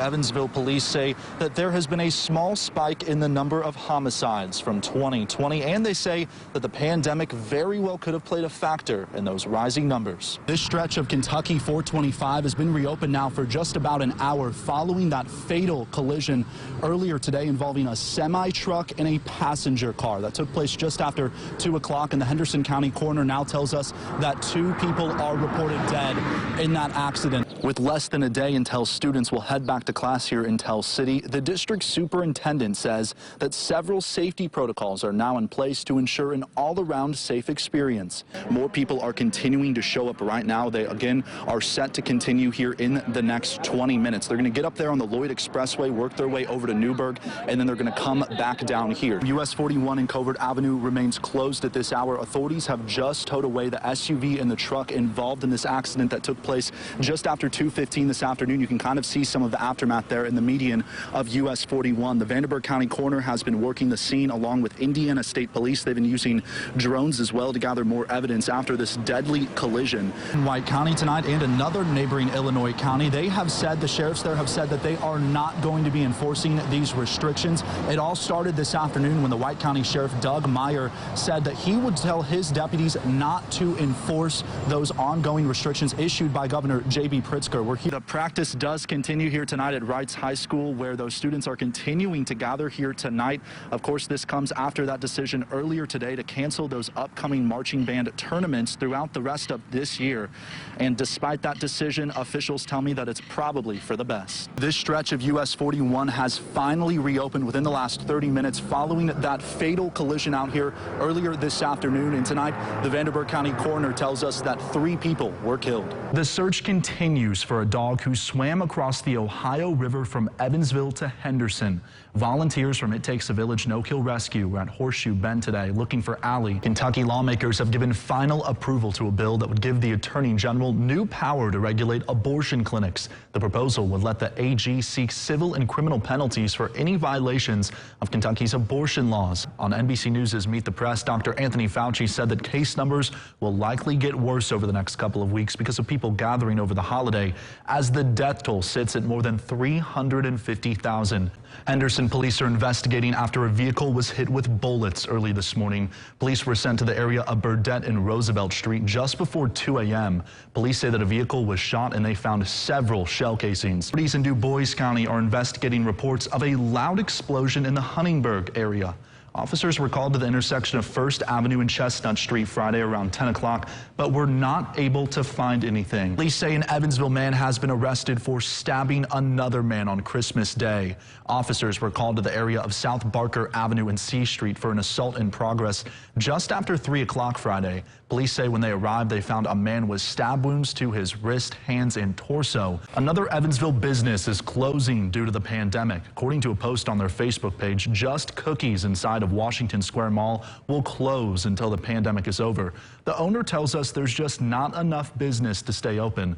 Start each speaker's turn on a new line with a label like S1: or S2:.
S1: Evansville police say that there has been a small spike in the number of homicides from 2020, and they say that the pandemic very well could have played a factor in those rising numbers. This stretch of Kentucky 425 has been reopened now for just about an hour following that fatal collision earlier today involving a semi-truck and a passenger car that took place just after 2 o'clock, and the Henderson County coroner now tells us that 2 people are reported dead in that accident. With less than a day until students will head back to class here in Tell City, the district superintendent says that several safety protocols are now in place to ensure an all-around safe experience. More people are continuing to show up right now. They, again, are set to continue here in the next 20 minutes. They're going to get up there on the Lloyd Expressway, work their way over to Newburgh, and then they're going to come back down here. US 41 and Covert Avenue remains closed at this hour. Authorities have just towed away the SUV and the truck involved in this accident that took place just after 2:15 this afternoon. You can kind of see some of the aftermath there in the median of US 41. The Vanderburgh County coroner has been working the scene along with Indiana State Police. They've been using drones as well to gather more evidence after this deadly collision. In White County tonight and another neighboring Illinois county, they have said, the sheriffs there have said that they are not going to be enforcing these restrictions. It all started this afternoon when the White County Sheriff Doug Meyer said that he would tell his deputies not to enforce those ongoing restrictions issued by Governor J.B. Pritzker. The practice does continue here tonight at Wrights High School, where those students are continuing to gather here tonight. Of course, this comes after that decision earlier today to cancel those upcoming marching band tournaments throughout the rest of this year. And despite that decision, officials tell me that it's probably for the best. This stretch of US 41 has finally reopened within the last 30 minutes following that fatal collision out here earlier this afternoon. And tonight, the Vanderburgh County coroner tells us that 3 people were killed. The search continues for a dog who swam across the Ohio River from Evansville to Henderson. Volunteers from It Takes a Village No-Kill Rescue were at Horseshoe Bend today looking for Allie. Kentucky lawmakers have given final approval to a bill that would give the Attorney General new power to regulate abortion clinics. The proposal would let the AG seek civil and criminal penalties for any violations of Kentucky's abortion laws. On NBC News' Meet the Press, Dr. Anthony Fauci said that case numbers will likely get worse over the next couple of weeks because of people gathering over the holiday, as the death toll sits at more than 350,000. Henderson police are investigating after a vehicle was hit with bullets early this morning. Police were sent to the area of Burdett and Roosevelt Street just before 2 a.m. Police say that a vehicle was shot and they found several shell casings. Police in Du Bois County are investigating reports of a loud explosion in the Huntingburg area. Officers were called to the intersection of 1st Avenue and Chestnut Street Friday around 10 o'clock, but were not able to find anything. Police say an Evansville man has been arrested for stabbing another man on Christmas Day. Officers were called to the area of South Barker Avenue and C Street for an assault in progress just after 3 o'clock Friday. Police say when they arrived, they found a man with stab wounds to his wrist, hands, and torso. Another Evansville business is closing due to the pandemic. According to a post on their Facebook page, Just Cookies inside of Washington Square Mall will close until the pandemic is over. The owner tells us there's just not enough business to stay open.